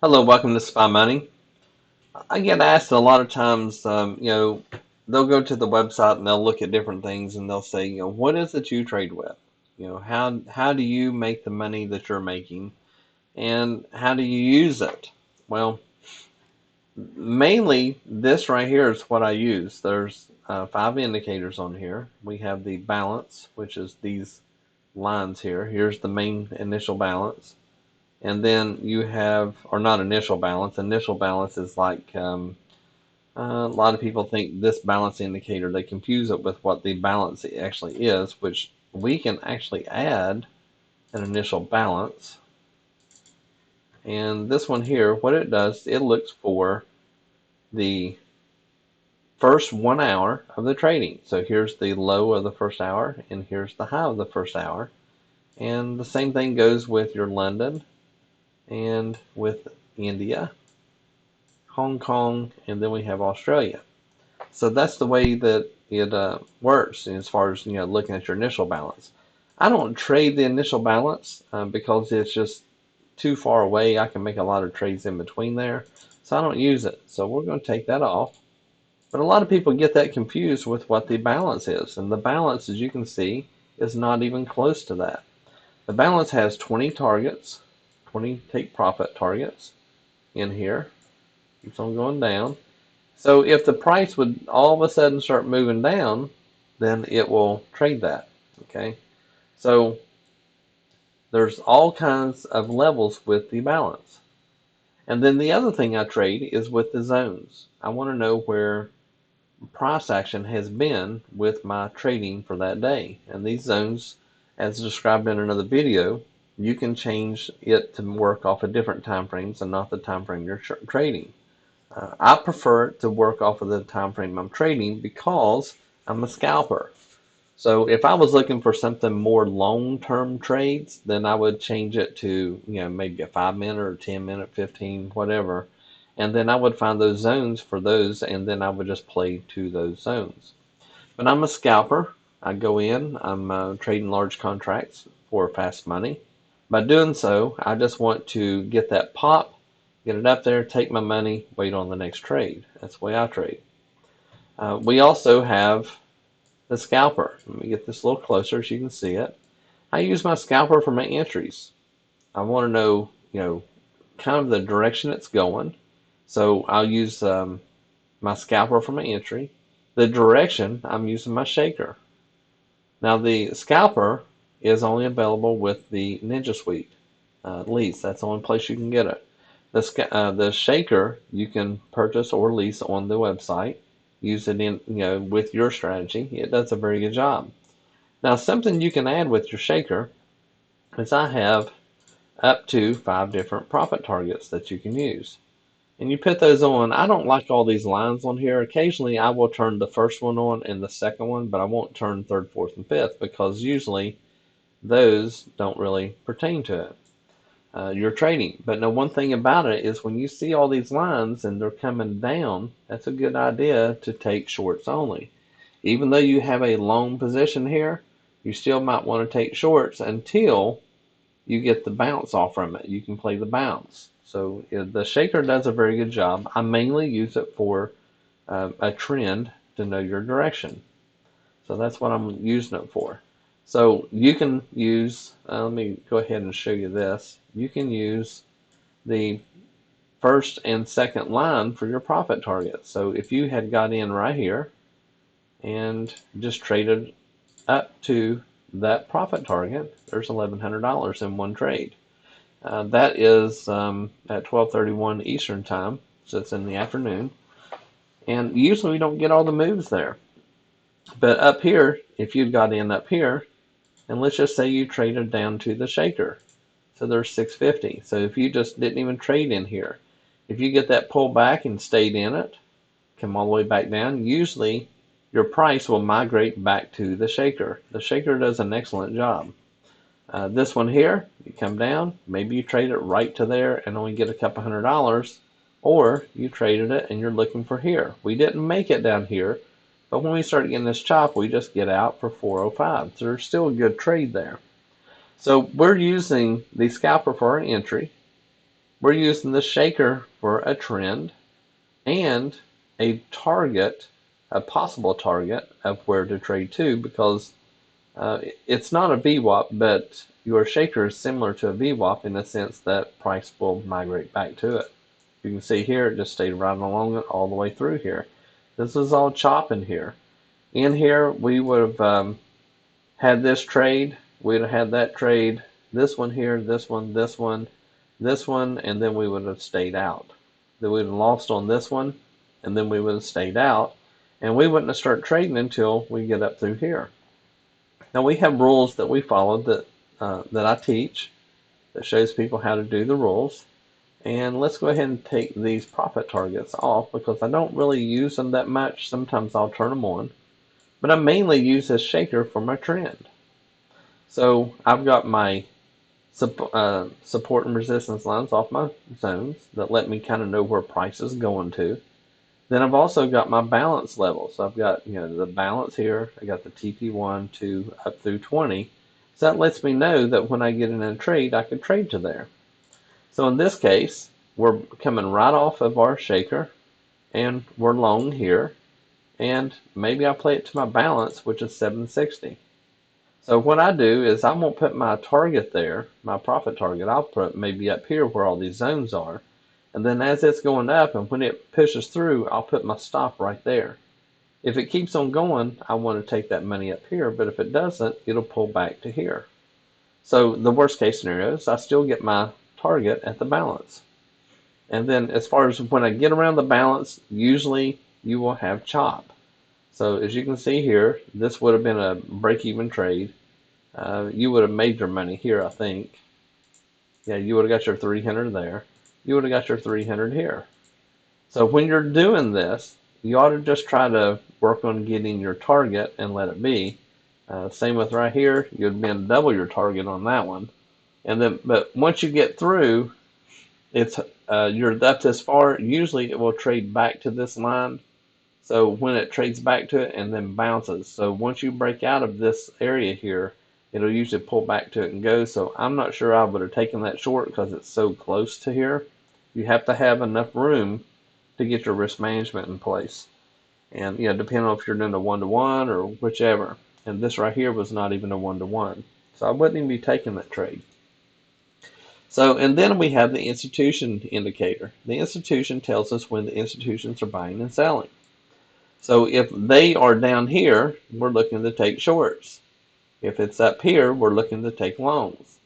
Hello, welcome to Spy Money. I get asked a lot of times, they'll go to the website and they'll look at different things and they'll say, what is it you trade with? How do you make the money that you're making and how do you use it? Well, mainly this right here is what I use. There's 5 indicators on here. We have the balance, which is these lines here. Here's the main initial balance. And then you have, or not initial balance. Initial balance is like a lot of people think this balance indicator, they confuse it with what the balance actually is, which we can actually add an initial balance. And this one here, what it does, it looks for the first 1 hour of the trading. So here's the low of the first hour, and here's the high of the first hour. And the same thing goes with your London and with India, Hong Kong, and then we have Australia. So that's the way that it works as far as looking at your initial balance. I don't trade the initial balance because it's just too far away. I can make a lot of trades in between there, so I don't use it. So we're going to take that off. But a lot of people get that confused with what the balance is, and the balance, as you can see, is not even close to that. The balance has 20 targets, 20 take profit targets in here. Keeps on going down. So if the price would all of a sudden start moving down, then it will trade that. Okay. So there's all kinds of levels with the balance. And then the other thing I trade is with the zones. I want to know where price action has been with my trading for that day. And these zones, as described in another video, you can change it to work off of different time frames and not the time frame you're trading. I prefer to work off of the time frame I'm trading because I'm a scalper. So if I was looking for something more long-term trades, then I would change it to, maybe a 5 minute or 10 minute, 15, whatever. And then I would find those zones for those, and then I would just play to those zones. But I'm a scalper. I go in, I'm trading large contracts for fast money. By doing so, I just want to get that pop, get it up there, take my money, wait on the next trade. That's the way I trade. We also have the scalper. Let me get this a little closer so you can see it. I use my scalper for my entries. I want to know, kind of the direction it's going. So I'll use my scalper for my entry. The direction, I'm using my shaker. Now the scalper is only available with the Ninja Suite lease. That's the only place you can get it. The shaker you can purchase or lease on the website. Use it in with your strategy. It does a very good job. Now something you can add with your shaker is I have up to 5 different profit targets that you can use. And you put those on. I don't like all these lines on here. Occasionally I will turn the first one on and the second one, but I won't turn third, fourth, and fifth because usually those don't really pertain to it. You're trading. But no, one thing about it is when you see all these lines and they're coming down, that's a good idea to take shorts only. Even though you have a long position here, you still might want to take shorts until you get the bounce off from it. You can play the bounce. So the shaker does a very good job. I mainly use it for a trend to know your direction. So that's what I'm using it for. So you can use, let me go ahead and show you this. You can use the first and second line for your profit target. So if you had got in right here and just traded up to that profit target, there's $1,100 in one trade. That is at 12:31 Eastern time, so it's in the afternoon. And usually we don't get all the moves there. But up here, if you got in up here, and let's just say you traded down to the shaker, so there's 650. So if you just didn't even trade in here, if you get that pull back and stayed in it, come all the way back down, usually your price will migrate back to the shaker. The shaker does an excellent job. This one here, you come down, maybe you trade it right to there and only get a couple $100, or you traded it and you're looking for here. We didn't make it down here, but when we start getting this chop, we just get out for 405. So there's still a good trade there. So we're using the scalper for our entry. we're using the shaker for a trend and a target, a possible target of where to trade to, because it's not a VWAP, but your shaker is similar to a VWAP in the sense that price will migrate back to it. You can see here, it just stayed right along it all the way through here. This is all chopping here. In here, we would have had this trade, we'd have had that trade, this one here, this one, this one, this one, and then we would have stayed out. Then we'd have lost on this one, and then we would have stayed out, and we wouldn't have started trading until we get up through here. Now we have rules that we follow that I teach that shows people how to do the rules. And let's go ahead and take these profit targets off because I don't really use them that much. Sometimes I'll turn them on, but I mainly use this shaker for my trend. So I've got my support and resistance lines off my zones that let me kind of know where price is going to. Then I've also got my balance levels. So I've got the balance here. I got the TP1 to up through 20. So that lets me know that when I get in a trade, I can trade to there. So in this case, we're coming right off of our shaker, and we're long here. And maybe I play it to my balance, which is 760. So what I do is I won't put my target there, my profit target. I'll put maybe up here where all these zones are. And then as it's going up and when it pushes through, I'll put my stop right there. If it keeps on going, I want to take that money up here. But if it doesn't, it'll pull back to here. So the worst case scenario is I still get my target at the balance. And then as far as when I get around the balance, usually you will have chop. So as you can see here, this would have been a break-even trade. You would have made your money here, I think. Yeah, you would have got your 300 there. You would have got your 300 here. So when you're doing this, you ought to just try to work on getting your target and let it be. Same with right here, you'd been double your target on that one. And then, but once you get through, it's you're up this far. Usually, it will trade back to this line. So when it trades back to it and then bounces. So once you break out of this area here, it'll usually pull back to it and go. So I'm not sure I would have taken that short because it's so close to here. You have to have enough room to get your risk management in place. And depending on if you're doing a 1-to-1 or whichever. And this right here was not even a 1-to-1. So I wouldn't even be taking that trade. So, and then we have the institution indicator. The institution tells us when the institutions are buying and selling. So if they are down here, we're looking to take shorts. If it's up here, we're looking to take longs.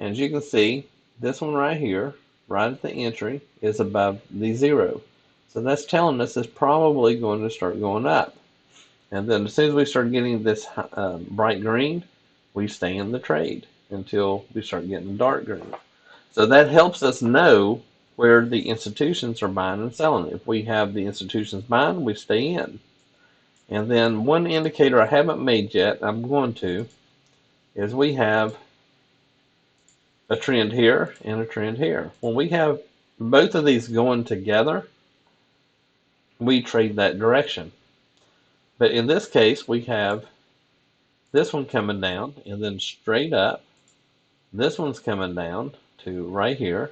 And as you can see, this one right here, right at the entry, is above the 0. So that's telling us it's probably going to start going up. And then as soon as we start getting this bright green, we stay in the trade until we start getting dark green. So that helps us know where the institutions are buying and selling. If we have the institutions buying, we stay in. And then one indicator I haven't made yet, I'm going to, is we have a trend here and a trend here. When we have both of these going together, we trade that direction. But in this case, we have this one coming down and then straight up. This one's coming down to right here.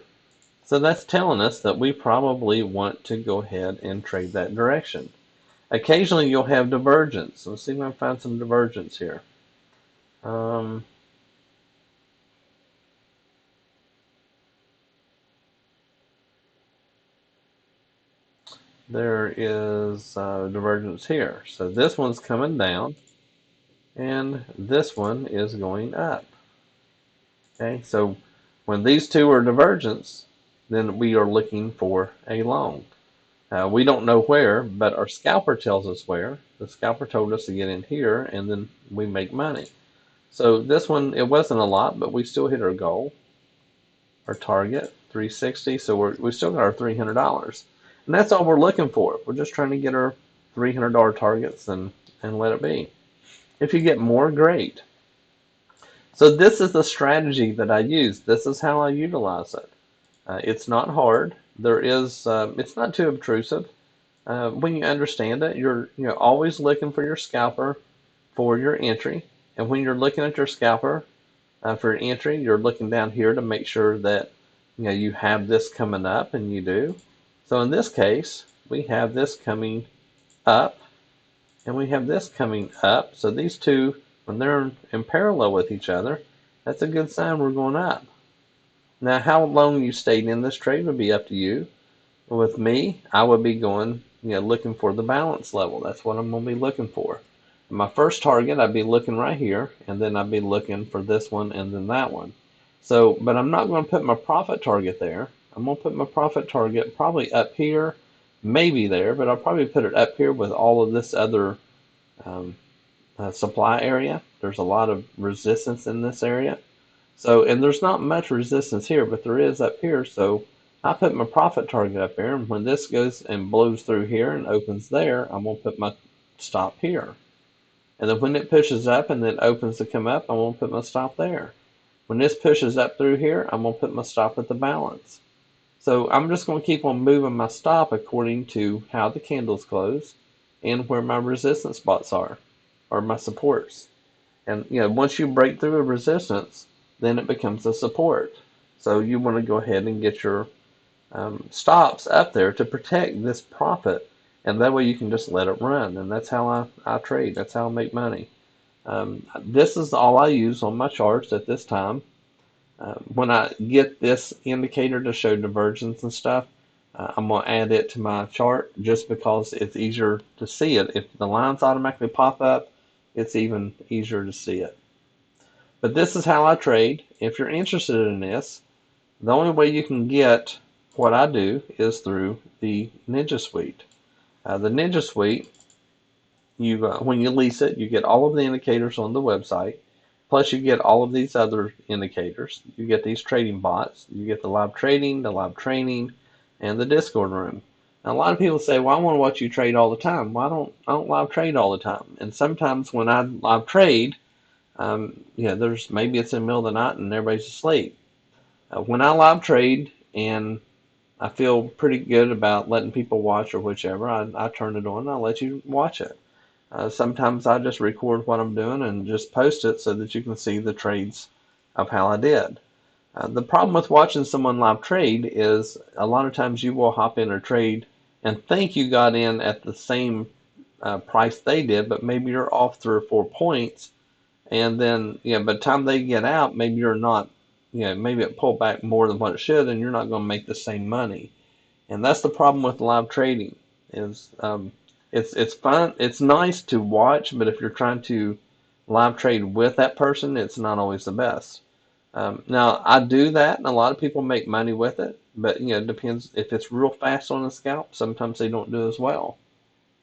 So that's telling us that we probably want to go ahead and trade that direction. Occasionally you'll have divergence. Let's see if I can find some divergence here. There is divergence here. So this one's coming down and this one is going up. Okay, so when these two are divergence, then we are looking for a long. We don't know where, but our scalper tells us where. The scalper told us to get in here, and then we make money. So this one, it wasn't a lot, but we still hit our goal, our target, 360. So we still got our $300, and that's all we're looking for. We're just trying to get our $300 targets and let it be. If you get more, great. So this is the strategy that I use. This is how I utilize it. It's not hard. It's not too obtrusive. When you understand it, you're always looking for your scalper for your entry. And when you're looking at your scalper for your entry, you're looking down here to make sure that you have this coming up, and you do. So in this case, we have this coming up, and we have this coming up. So these two, when they're in parallel with each other, that's a good sign we're going up. Now, how long you stayed in this trade would be up to you. With me, I would be going, looking for the balance level. That's what I'm going to be looking for. My first target, I'd be looking right here, and then I'd be looking for this one and then that one. So, but I'm not going to put my profit target there. I'm going to put my profit target probably up here, maybe there, but I'll probably put it up here with all of this other um, supply area. There's a lot of resistance in this area. So, and there's not much resistance here, but there is up here. So I put my profit target up here, and when this goes and blows through here and opens there, I'm going to put my stop here. And then when it pushes up and then opens to come up, I'm going to put my stop there. When this pushes up through here, I'm going to put my stop at the balance. So I'm just going to keep on moving my stop according to how the candles close and where my resistance spots are, or my supports. And once you break through a resistance, then it becomes a support. So you want to go ahead and get your stops up there to protect this profit, and that way you can just let it run. And that's how I trade. That's how I make money. This is all I use on my charts at this time. When I get this indicator to show divergence and stuff, I'm going to add it to my chart just because it's easier to see it. If the lines automatically pop up, it's even easier to see it. But this is how I trade. If you're interested in this, the only way you can get what I do is through the Ninja Suite. The Ninja Suite, when you lease it, you get all of the indicators on the website. Plus, you get all of these other indicators. You get these trading bots. You get the live trading, the live training, and the Discord room. Now, a lot of people say, "Well, I want to watch you trade all the time." Well, I don't live trade all the time. And sometimes when I live trade, there's maybe it's in the middle of the night and everybody's asleep. When I live trade and I feel pretty good about letting people watch or whichever, I turn it on and I'll let you watch it. Sometimes I just record what I'm doing and just post it so that you can see the trades of how I did. The problem with watching someone live trade is a lot of times you will hop in a trade and think you got in at the same price they did, but maybe you're off 3 or 4 points. And then, by the time they get out, maybe you're not, maybe it pulled back more than what it should, and you're not going to make the same money. And that's the problem with live trading. Is it's fun, it's nice to watch, but if you're trying to live trade with that person, it's not always the best. Now I do that, and a lot of people make money with it, but it depends if it's real fast on the scalp. Sometimes they don't do as well.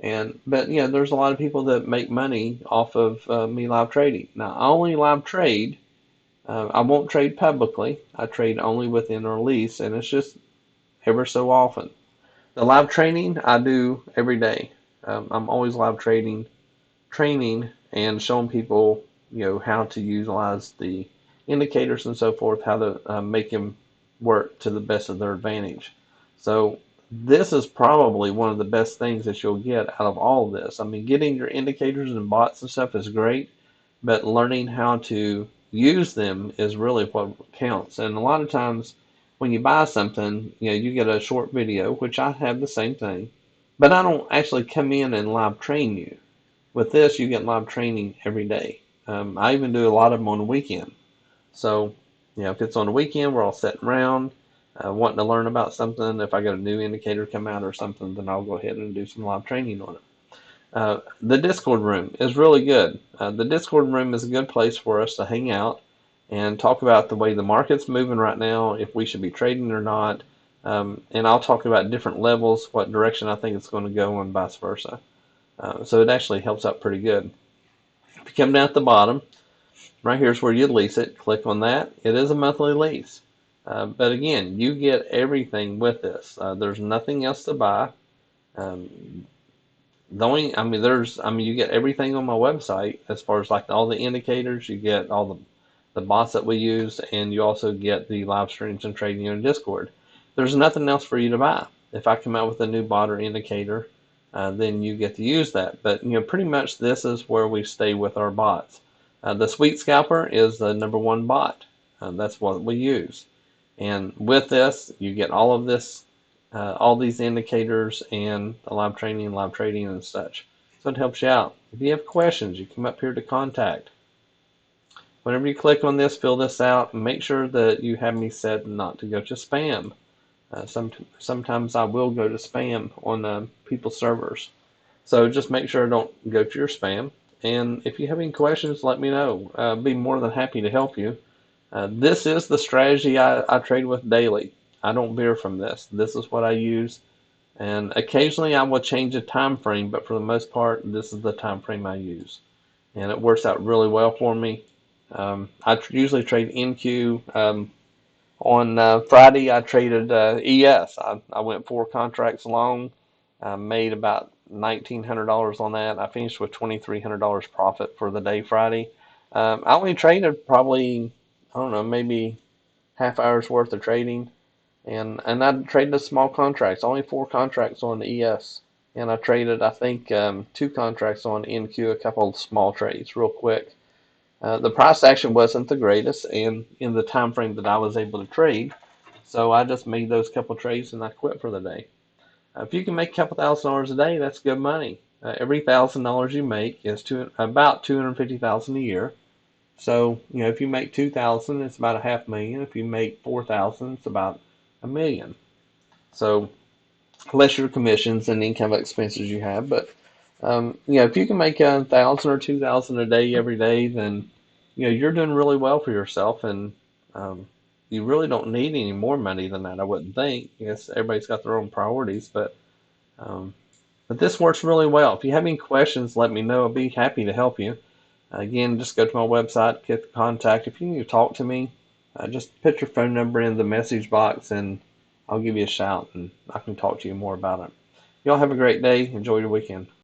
But there's a lot of people that make money off of me live trading. Now I only live trade. I won't trade publicly. I trade only within our lease, and it's just ever so often. The live training I do every day. I'm always live training and showing people how to utilize the indicators and so forth, how to make them work to the best of their advantage. So this is probably one of the best things that you'll get out of all of this. I mean, getting your indicators and bots and stuff is great, but learning how to use them is really what counts. And a lot of times when you buy something, you get a short video, which I have the same thing, but I don't actually come in and live train you. With this, you get live training every day. I even do a lot of them on the weekend. So, if it's on the weekend, we're all sitting around, wanting to learn about something. If I got a new indicator come out or something, then I'll go ahead and do some live training on it. The Discord room is really good. The Discord room is a good place for us to hang out and talk about the way the market's moving right now, if we should be trading or not. And I'll talk about different levels, what direction I think it's going to go, and vice versa. So it actually helps out pretty good. If you come down at the bottom, right here's where you lease it. Click on that. It is a monthly lease. But again, you get everything with this. There's nothing else to buy. You get everything on my website as far as like all the indicators. You get all the bots that we use, and you also get the live streams and trading in Discord. There's nothing else for you to buy. If I come out with a new bot or indicator, then you get to use that. But pretty much this is where we stay with our bots. The Sweet Scalper is the #1 bot. That's what we use. And with this, you get all of this, all these indicators and the live training, live trading, and such. So it helps you out. If you have questions, you come up here to contact. Whenever you click on this, fill this out, and make sure that you have me set not to go to spam. Sometimes I will go to spam on people's servers. So just make sure I don't go to your spam. And if you have any questions, let me know. I'll be more than happy to help you. This is the strategy I trade with daily. I don't veer from this. This is what I use. And occasionally I will change a time frame, but for the most part, this is the time frame I use. And it works out really well for me. I usually trade NQ. On Friday, I traded ES. I went 4 contracts long. I made about $1,900 on that. I finished with $2,300 profit for the day Friday. I only traded probably, I don't know, maybe half hour's worth of trading. And I traded the small contracts, only 4 contracts on the ES. And I traded, I think, 2 contracts on NQ, a couple of small trades real quick. The price action wasn't the greatest, and in the time frame that I was able to trade, so I just made those couple trades and I quit for the day. If you can make a couple $1,000s a day, that's good money. Every $1,000 you make is about 250,000 a year. So if you make 2,000, it's about $500,000. If you make 4,000, it's about $1,000,000. So less your commissions and income expenses you have, but if you can make 1,000 or 2,000 a day every day, then you're doing really well for yourself, and you really don't need any more money than that. I wouldn't think. Yes, everybody's got their own priorities, um, but this works really well. If you have any questions, let me know. I'll be happy to help you. Again, just go to my website, get the contact. If you need to talk to me, just put your phone number in the message box, and I'll give you a shout, and I can talk to you more about it. Y'all have a great day. Enjoy your weekend.